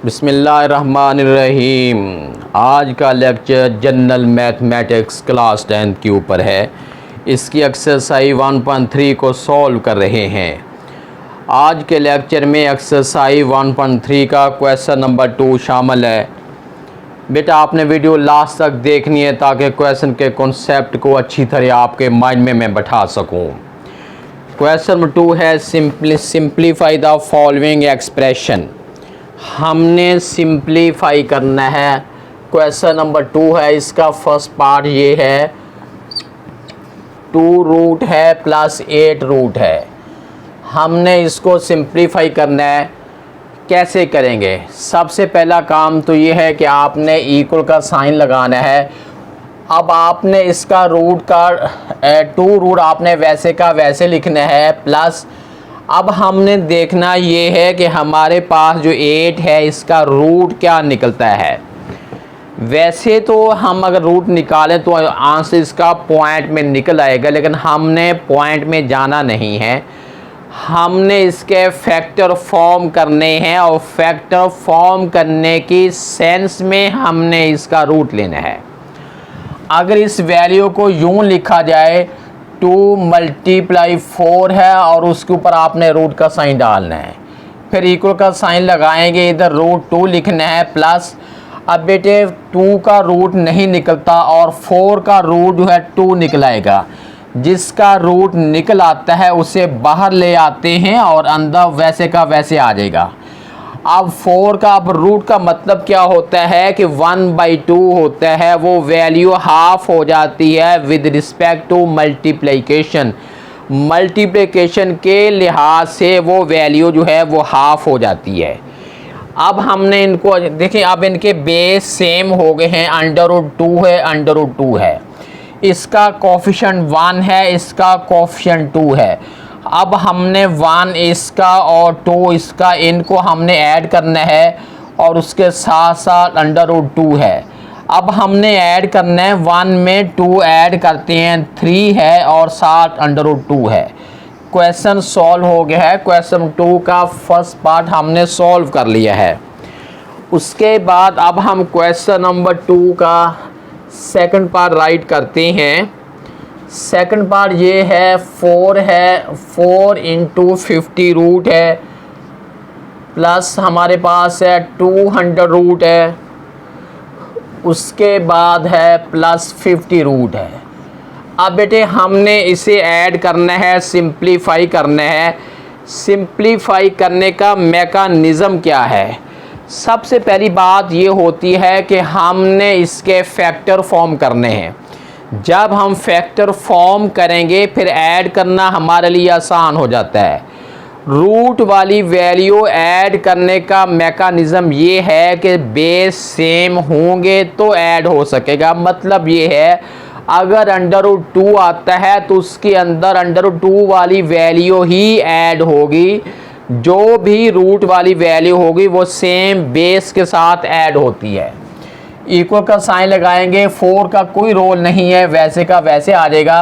बिस्मिल्लाहिर्रहमानिर्रहीम। आज का लेक्चर जनरल मैथमेटिक्स क्लास 10 के ऊपर है। इसकी एक्सरसाइज 1.3 को सॉल्व कर रहे हैं। आज के लेक्चर में एक्सरसाइज 1.3 का क्वेश्चन नंबर 2 शामिल है। बेटा आपने वीडियो लास्ट तक देखनी है ताकि क्वेश्चन के कॉन्सेप्ट को अच्छी तरह आपके माइंड में मैं बैठा सकूं। क्वेश्चन नंबर 2 है सिंप्लीफाई द फॉलोइंग एक्सप्रेशन। हमने सिंप्लीफाई करना है। क्वेश्चन नंबर 2 है, इसका फर्स्ट पार्ट ये है 2 रूट है प्लस 8 रूट है। हमने इसको सिंप्लीफाई करना है। कैसे करेंगे? सबसे पहला काम तो ये है कि आपने इक्वल का साइन लगाना है। अब आपने इसका रूट का 2 रूट आपने वैसे का वैसे लिखना है प्लस अब हमने देखना ये है कि हमारे पास जो 8 है इसका रूट क्या निकलता है। वैसे तो हम अगर रूट निकालें तो आंसर इसका पॉइंट में निकल आएगा, लेकिन हमने पॉइंट में जाना नहीं है। हमने इसके फैक्टर फॉर्म करने हैं और फैक्टर फॉर्म करने की सेंस में हमने इसका रूट लेना है। अगर इस वैल्यू को यूं लिखा जाए 2 × 4 है और उसके ऊपर आपने रूट का साइन डालना है, फिर इक्वल का साइन लगाएंगे, इधर रूट 2 लिखना है प्लस। अब बेटे 2 का रूट नहीं निकलता और 4 का रूट जो है 2 निकल आएगा। जिसका रूट निकल आता है उसे बाहर ले आते हैं और अंदर वैसे का वैसे आ जाएगा। अब 4 का अब रूट का मतलब क्या होता है कि 1/2 होता है, वो वैल्यू हाफ हो जाती है with respect to multiplication. Multiplication के लिहाज से वो वैल्यू जो है वो हाफ हो जाती है। अब हमने इनको देखिए, अब इनके बेस सेम हो गए हैं। √2 है, √2 है। इसका कोफिशिएंट 1 है, इसका कोफिशिएंट 2 है। अब हमने 1 इसका और 2 इसका, इनको हमने ऐड करना है और उसके साथ साथ √2 है। अब हमने ऐड करना है 1 में 2 ऐड करते हैं 3 है और साथ √2 है। क्वेश्चन सॉल्व हो गया है। क्वेश्चन 2 का फर्स्ट पार्ट हमने सॉल्व कर लिया है। उसके बाद अब हम क्वेश्चन नंबर 2 का सेकंड पार्ट राइट करते हैं। सेकंड पार्ट ये है 4 × 50 रूट है प्लस हमारे पास है 200 रूट है, उसके बाद है प्लस 50 रूट है। अब बेटे हमने इसे ऐड करना है, सिंप्लीफाई करना है। सिंप्लीफाई करने का मैकेनिज़्म क्या है? सबसे पहली बात ये होती है कि हमने इसके फैक्टर फॉर्म करने हैं। जब हम फैक्टर फॉर्म करेंगे फिर ऐड करना हमारे लिए आसान हो जाता है। रूट वाली वैल्यू ऐड करने का मैकेनिज़्म ये है कि बेस सेम होंगे तो ऐड हो सकेगा। मतलब ये है अगर √2 आता है तो उसके अंदर √2 वाली वैल्यू ही ऐड होगी। जो भी रूट वाली वैल्यू होगी वो सेम बेस के साथ ऐड होती है। इक्वल का साइन लगाएंगे, 4 का कोई रोल नहीं है, वैसे का वैसे आ जाएगा।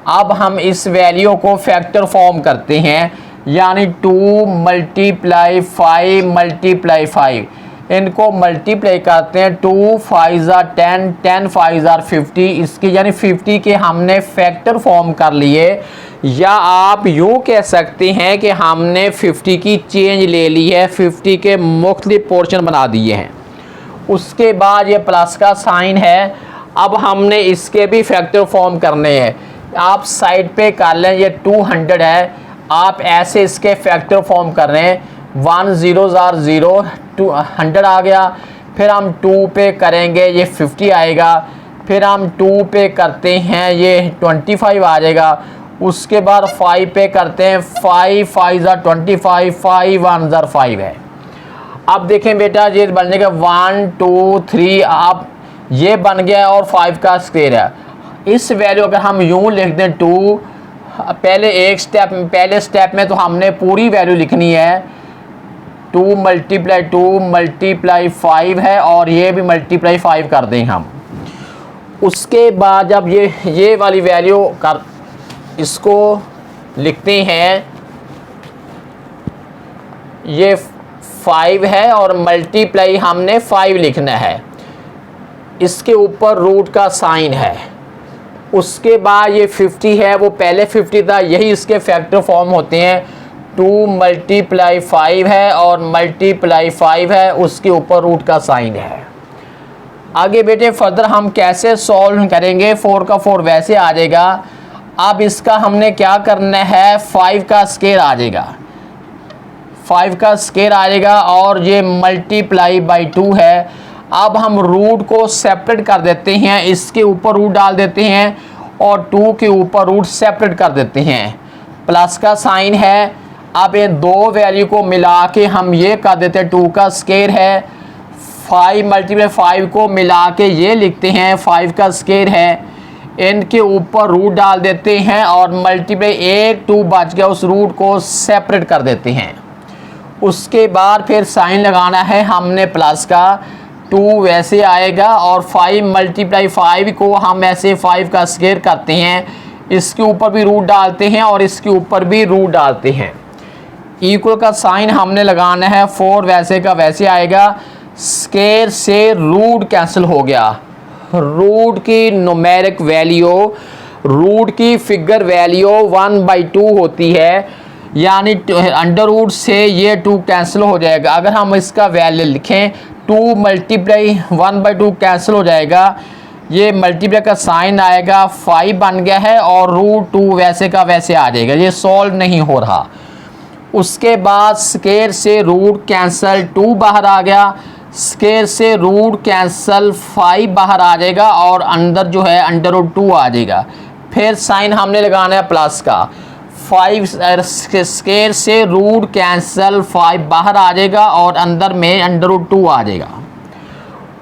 अब हम इस वैल्यू को फैक्टर फॉर्म करते हैं, यानी 2 × 5 × 5 इनको मल्टीप्लाई करते हैं। 2 × 5 = 10, 10 × 5 = 50। इसकी यानी 50 के हमने फैक्टर फॉर्म कर लिए, या आप यूँ कह सकते हैं कि हमने 50 की चेंज ले ली है, 50 के मुख्तलिफ पोर्शन बना दिए हैं। उसके बाद ये प्लस का साइन है। अब हमने इसके भी फैक्टर फॉर्म करने हैं। आप साइड पे कर लें, ये 200 है, आप ऐसे इसके फैक्टर फॉर्म कर रहे हैं। 1 0 0 200 आ गया। फिर हम 2 पे करेंगे, ये 50 आएगा। फिर हम 2 पे करते हैं, ये 25 आ जाएगा। उसके बाद 5 पे करते हैं, 5 × 5 = 25, 5 × 1 = 5 है। अब देखें बेटा, ये बनने का 1 2 3, आप ये बन गया और 5 का स्क्वायर है। इस वैल्यू अगर हम यूं लिख दें 2, पहले स्टेप में तो हमने पूरी वैल्यू लिखनी है। 2 × 5 है और ये भी मल्टीप्लाई 5 कर दें हम। उसके बाद जब ये वाली वैल्यू कर इसको लिखते हैं, ये 5 है और मल्टीप्लाई हमने 5 लिखना है, इसके ऊपर रूट का साइन है। उसके बाद ये 50 है, वो पहले 50 था, यही इसके फैक्टर फॉर्म होते हैं। 2 मल्टीप्लाई 5 है और मल्टीप्लाई 5 है, उसके ऊपर रूट का साइन है। आगे बेटे फर्दर हम कैसे सॉल्व करेंगे, 4 का 4 वैसे आ जाएगा। अब इसका हमने क्या करना है, 5 का स्क्वायर आ जाएगा, 5 का स्क्वायर आ जाएगा और ये मल्टीप्लाई बाई 2 है। अब हम रूट को सेपरेट कर देते हैं, इसके ऊपर रूट डाल देते हैं और 2 के ऊपर रूट सेपरेट कर देते हैं, प्लस का साइन है। अब ये दो वैल्यू को मिला के हम ये कर देते हैं, 2 का स्क्वायर है, 5 मल्टीप्लाई 5 को मिला के ये लिखते हैं 5 का स्क्वायर है, इनके ऊपर रूट डाल देते हैं और मल्टीप्लाई 1 2 बच गया, उस रूट को सेपरेट कर देते हैं। उसके बाद फिर साइन लगाना है हमने प्लस का, 2 वैसे आएगा और 5 मल्टीप्लाई 5 को हम ऐसे 5 का स्क्वायर करते हैं, इसके ऊपर भी रूट डालते हैं और इसके ऊपर भी रूट डालते हैं। इक्वल का साइन हमने लगाना है, 4 वैसे का वैसे आएगा, स्क्वायर से रूट कैंसिल हो गया। रूट की न्यूमेरिक वैल्यू, रूट की फिगर वैल्यू 1/2 होती है, यानी अंडर रूट से ये 2 कैंसिल हो जाएगा। अगर हम इसका वैल्यू लिखें 2 मल्टीप्लाई 1/2 कैंसिल हो जाएगा, ये मल्टीप्लाई का साइन आएगा, 5 बन गया है और रूट 2 वैसे का वैसे आ जाएगा, ये सॉल्व नहीं हो रहा। उसके बाद स्क्वायर से रूट कैंसिल, 2 बाहर आ गया, स्क्वायर से रूट कैंसिल, 5 बाहर आ जाएगा और अंदर जो है अंडर रूट 2 आ जाएगा। फिर साइन हमने लगाना है प्लस का, 5 स्क्वायर से रूट कैंसिल, 5 बाहर आ जाएगा और अंदर में अंडर रूट 2 आ जाएगा।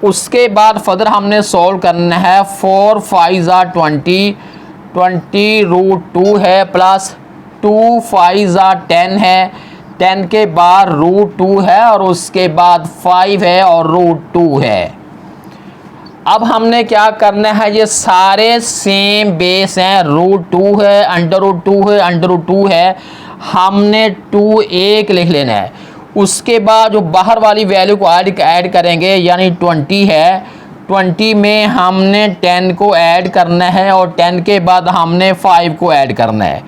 उसके बाद फर्दर हमने सॉल्व करना है, 4 5 20, 20 रूट 2 है प्लस 2 5 10 है, 10 के बाद रूट 2 है और उसके बाद 5 है और रूट 2 है। अब हमने क्या करना है, ये सारे सेम बेस हैं, रूट 2 है, अंडर रूट 2 है, अंडर रूट 2 है, हमने 2 1 लिख लेना है। उसके बाद जो बाहर वाली वैल्यू को ऐड करेंगे, यानी 20 है, 20 में हमने 10 को ऐड करना है और 10 के बाद हमने 5 को ऐड करना है।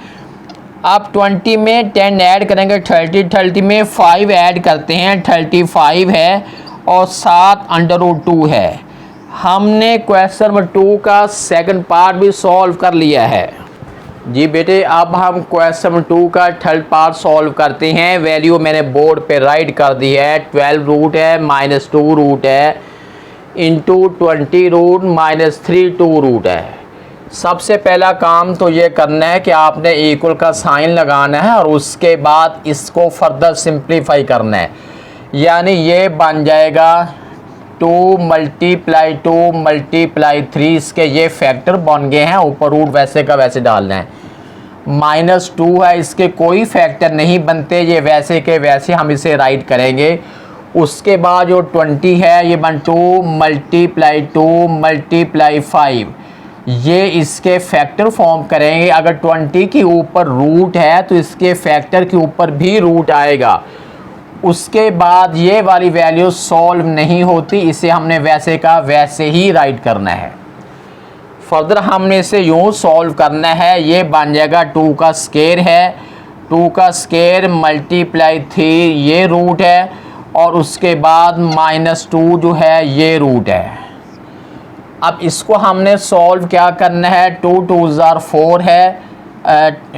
अब 20 में 10 ऐड करेंगे 30, 30 में 5 ऐड करते हैं 35 है और 7 अंडर रूट 2 है। हमने क्वेश्चन नंबर 2 का सेकंड पार्ट भी सॉल्व कर लिया है। जी बेटे, अब हम क्वेश्चन नंबर 2 का थर्ड पार्ट सॉल्व करते हैं। वैल्यू मैंने बोर्ड पे राइट कर दी है, 12 रूट है, -2 रूट है, इंटू 20 रूट -3 2 रूट है। सबसे पहला काम तो ये करना है कि आपने इक्वल का साइन लगाना है और उसके बाद इसको फर्दर सिंप्लीफाई करना है, यानी ये बन जाएगा 2 मल्टीप्लाई 2 मल्टीप्लाई 3, इसके ये फैक्टर बन गए हैं, ऊपर रूट वैसे का वैसे डालना है। -2 है, इसके कोई फैक्टर नहीं बनते, ये वैसे के वैसे हम इसे राइट करेंगे। उसके बाद जो 20 है ये बन 2 मल्टीप्लाई 2 मल्टीप्लाई 5, ये इसके फैक्टर फॉर्म करेंगे। अगर 20 के ऊपर रूट है तो इसके फैक्टर के ऊपर भी रूट आएगा। उसके बाद ये वाली वैल्यू सॉल्व नहीं होती, इसे हमने वैसे का वैसे ही राइट करना है। फर्दर हमने इसे यूँ सॉल्व करना है, ये बन जाएगा 2 का स्क्वायर है, 2 का स्क्वायर मल्टीप्लाई 3 ये रूट है और उसके बाद -2 जो है ये रूट है। अब इसको हमने सॉल्व क्या करना है, 2 2 4 है,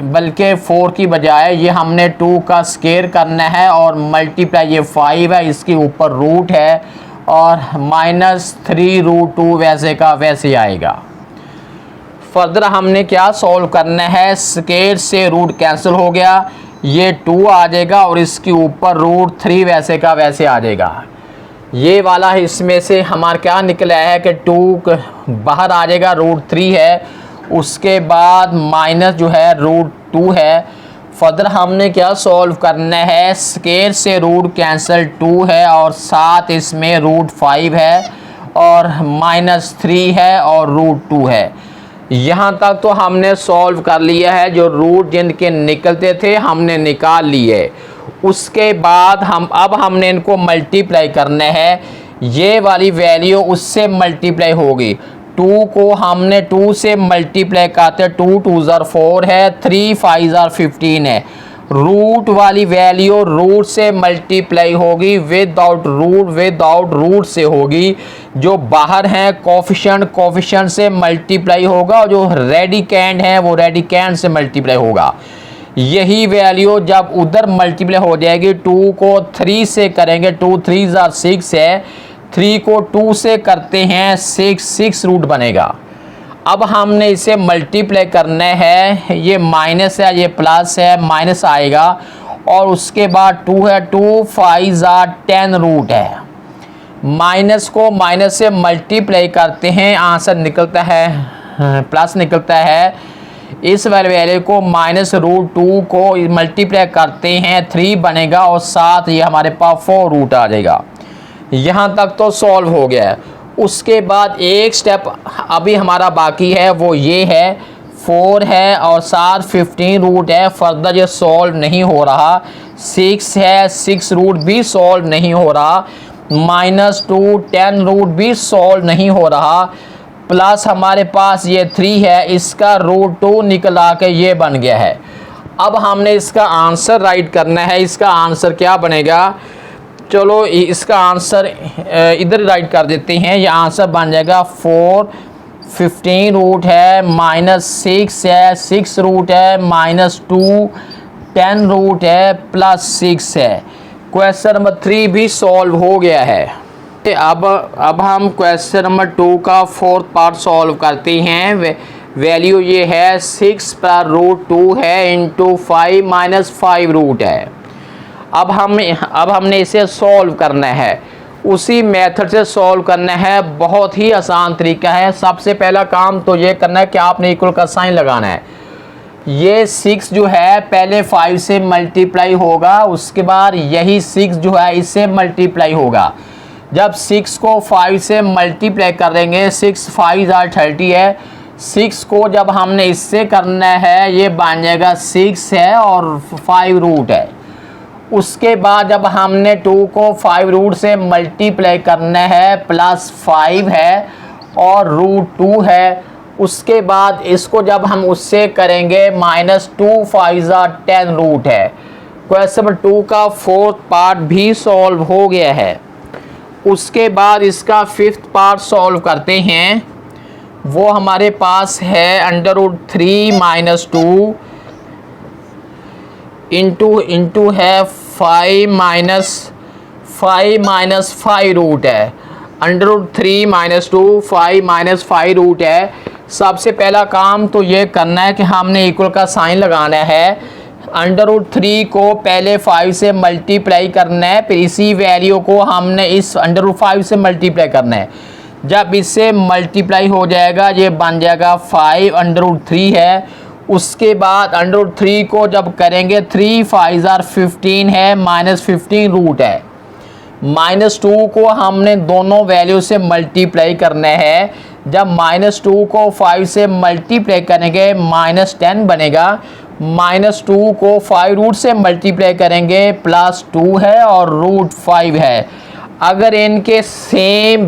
बल्कि 4 की बजाय ये हमने 2 का स्क्वायर करना है और मल्टीप्लाई ये 5 है, इसके ऊपर रूट है और -3 रूट 2 वैसे का वैसे आएगा। फर्दर हमने क्या सॉल्व करना है, स्क्वायर से रूट कैंसिल हो गया, ये 2 आ जाएगा और इसके ऊपर रूट 3 वैसे का वैसे आ जाएगा। ये वाला इसमें से हमारा क्या निकला है कि 2 बाहर आ जाएगा, रूट 3 है, उसके बाद माइनस जो है रूट 2 है। फर्दर हमने क्या सॉल्व करना है, स्क्वायर से रूट कैंसिल 2 है और साथ इसमें रूट 5 है और -3 है और रूट 2 है। यहाँ तक तो हमने सॉल्व कर लिया है, जो रूट जिनके निकलते थे हमने निकाल लिए। उसके बाद हमने इनको मल्टीप्लाई करना है, ये वाली वैल्यू उससे मल्टीप्लाई होगी। 2 को हमने 2 से मल्टीप्लाई करते हैं, 2 2 ज़ार 4 है, 3 5 ज़ार 15 है। रूट वाली वैल्यू रूट से मल्टीप्लाई होगी, विदाउट रूट से होगी। जो बाहर हैं कोफिशिएंट से मल्टीप्लाई होगा, और जो रेडिकेंड है वो रेडिकेंड से मल्टीप्लाई होगा। यही वैल्यू जब उधर मल्टीप्लाई हो जाएगी, 2 को 3 से करेंगे, 2 3 ज़ार 6 है, 3 को 2 से करते हैं 6 रूट बनेगा। अब हमने इसे मल्टीप्लाई करना है, ये माइनस है, ये प्लस है, माइनस आएगा, और उसके बाद 2 है, 2 5 ज़ार 10 रूट है। माइनस को माइनस से मल्टीप्लाई करते हैं, आंसर निकलता है प्लस निकलता है। इस वैल्यू को -√2 को मल्टीप्लाई करते हैं 3 बनेगा, और साथ ये हमारे पास 4 रूट आ जाएगा। यहाँ तक तो सॉल्व हो गया है। उसके बाद एक स्टेप अभी हमारा बाकी है, वो ये है 4 है और साथ 15 रूट है, फर्दर ये सॉल्व नहीं हो रहा। 6 है, 6 रूट भी सॉल्व नहीं हो रहा। -2 10 रूट भी सॉल्व नहीं हो रहा। प्लस हमारे पास ये 3 है, इसका √2 निकला के ये बन गया है। अब हमने इसका आंसर राइट करना है। इसका आंसर क्या बनेगा, चलो इसका आंसर इधर राइट कर देते हैं। ये आंसर बन जाएगा 4 15 रूट है, -6 है, 6 रूट है, -2 10 रूट है, +6 है। क्वेश्चन नंबर 3 भी सॉल्व हो गया है। अब हम क्वेश्चन नंबर 2 का 4th पार्ट सॉल्व करते हैं। वैल्यू ये है 6 + √2 है इंटू 5 - 5 रूट है। अब हमने इसे सॉल्व करना है, उसी मेथड से सॉल्व करना है। बहुत ही आसान तरीका है। सबसे पहला काम तो ये करना है कि आपने इक्वल का साइन लगाना है। ये 6 जो है पहले 5 से मल्टीप्लाई होगा, उसके बाद यही 6 जो है इससे मल्टीप्लाई होगा। जब 6 को 5 से मल्टीप्लाई करेंगे, 6 5 ज़ार 30 है, 6 को जब हमने इससे करना है, ये बन जाएगा 6 है और 5 रूट है। उसके बाद जब हमने 2 को 5 रूट से मल्टीप्लाई करना है, +5 है और √2 है। उसके बाद इसको जब हम उससे करेंगे, -2 5 ज़ार 10 रूट है। क्वेश्चन नंबर 2 का 4th पार्ट भी सॉल्व हो गया है। उसके बाद इसका 5th पार्ट सॉल्व करते हैं। वो हमारे पास है √3 - 2 इंटू है 5 - 5 रूट है। √3 - 2 5 - 5 रूट है। सबसे पहला काम तो ये करना है कि हमने इक्वल का साइन लगाना है। √3 को पहले 5 से मल्टीप्लाई करना है, फिर इसी वैल्यू को हमने इस √5 से मल्टीप्लाई करना है। जब इससे मल्टीप्लाई हो जाएगा, ये बन जाएगा 5 √3 है। उसके बाद √3 को जब करेंगे, 3 5 ज़ार 15 है, -15 रूट है। -2 को हमने दोनों वैल्यू से मल्टीप्लाई करना है। जब -2 को 5 से मल्टीप्लाई करेंगे, -10 बनेगा। -2 को 5 रूट से मल्टीप्लाई करेंगे, +2 है और √5 है। अगर इनके सेम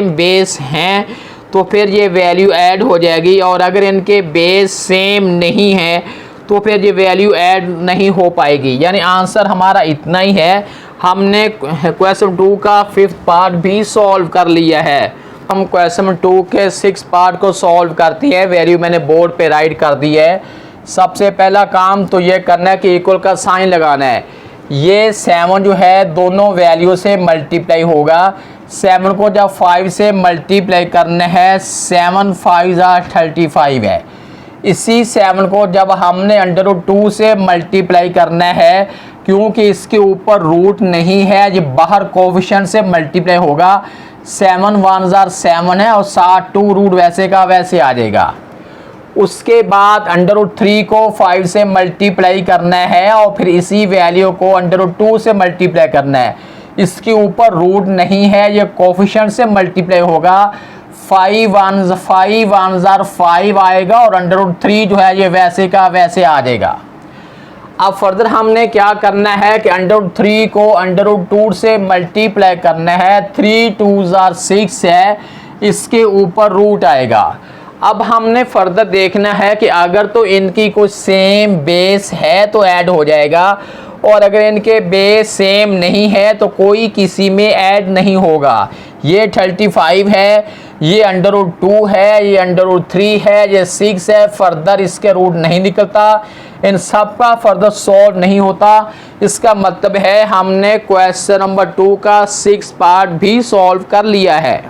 बेस हैं तो फिर ये वैल्यू ऐड हो जाएगी, और अगर इनके बेस सेम नहीं है तो फिर ये वैल्यू ऐड नहीं हो पाएगी। यानी आंसर हमारा इतना ही है। हमने क्वेश्चन 2 का 5th पार्ट भी सॉल्व कर लिया है। हम क्वेश्चन 2 के 6th पार्ट को सॉल्व करते हैं। वैल्यू मैंने बोर्ड पे राइट कर दी है। सबसे पहला काम तो ये करना है कि इक्वल का साइन लगाना है। ये 7 जो है दोनों वैल्यू से मल्टीप्लाई होगा। 7 को जब 5 से मल्टीप्लाई करना है, 7 5 ज़ार 35 है। इसी 7 को जब हमने √2 से मल्टीप्लाई करना है, क्योंकि इसके ऊपर रूट नहीं है, ये बाहर कोफिशिएंट से मल्टीप्लाई होगा। 7 1 ज़ार 7 है और साथ 2 रूट वैसे का वैसे आ जाएगा। उसके बाद √3 को 5 से मल्टीप्लाई करना है और फिर इसी वैल्यू को √2 से मल्टीप्लाई करना है। इसके ऊपर रूट नहीं है, ये कोफिशिएंट से मल्टीप्लाई होगा। 5 1 ज़ार 5 आएगा और √3 जो है ये वैसे का वैसे आ जाएगा। अब फर्दर हमने क्या करना है कि √3 को √2 से मल्टीप्लाई करना है। 3 2s are 6 है, इसके ऊपर रूट आएगा। अब हमने फर्दर देखना है कि अगर तो इनकी कोई सेम बेस है तो ऐड हो जाएगा, और अगर इनके बेस सेम नहीं है तो कोई किसी में ऐड नहीं होगा। ये 35 है, ये √2 है, ये √3 है, ये 6 है, फर्दर इसके रूट नहीं निकलता, इन सब का फर्दर सॉल्व नहीं होता। इसका मतलब है हमने क्वेश्चन नंबर 2 का 6 पार्ट भी सॉल्व कर लिया है।